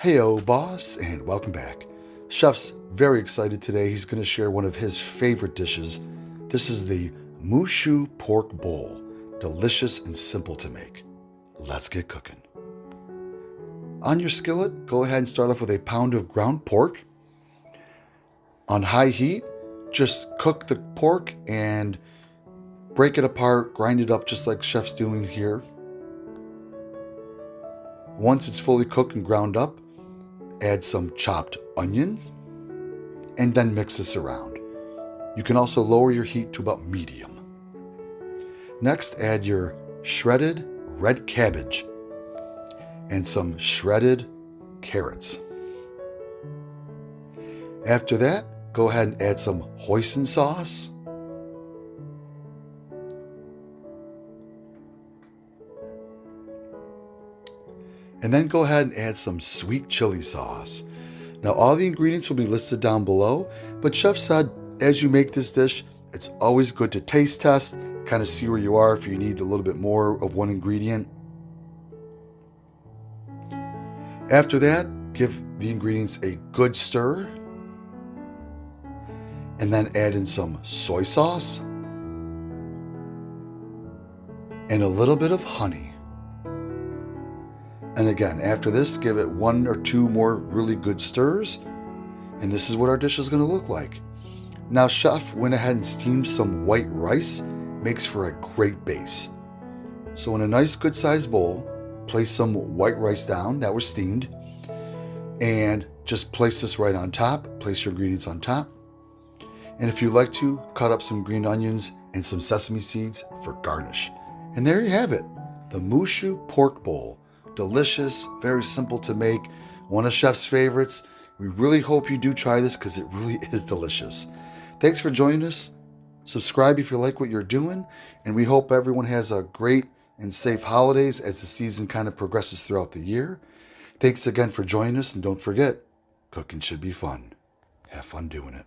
Heyo, boss, and welcome back. Chef's very excited today. He's going to share one of his favorite dishes. This is the Moo Shu Pork Bowl. Delicious and simple to make. Let's get cooking. On your skillet, go ahead and start off with a pound of ground pork. On high heat, just cook the pork and break it apart, grind it up just like Chef's doing here. Once it's fully cooked and ground up, add some chopped onions and then mix this around. You can also lower your heat to about medium. Next, add your shredded red cabbage and some shredded carrots. After that, go ahead and add some hoisin sauce. And then go ahead and add some sweet chili sauce. Now all the ingredients will be listed down below, but Chef said as you make this dish, it's always good to taste test, kind of see where you are if you need a little bit more of one ingredient. After that, give the ingredients a good stir, and then add in some soy sauce and a little bit of honey. And again, after this, give it 1 or 2 more really good stirs, and this is what our dish is going to look like. Now, Chef went ahead and steamed some white rice, makes for a great base. So in a nice good sized bowl, place some white rice down that was steamed, and just place this right on top. Place your ingredients on top. And if you like to, cut up some green onions and some sesame seeds for garnish. And there you have it, the Moo Shu Pork Bowl. Delicious, very simple to make, one of Chef's favorites. We really hope you do try this because it really is delicious. Thanks for joining us. Subscribe if you like what you're doing, and we hope everyone has a great and safe holidays as the season kind of progresses throughout the year. Thanks again for joining us, and don't forget, cooking should be fun. Have fun doing it.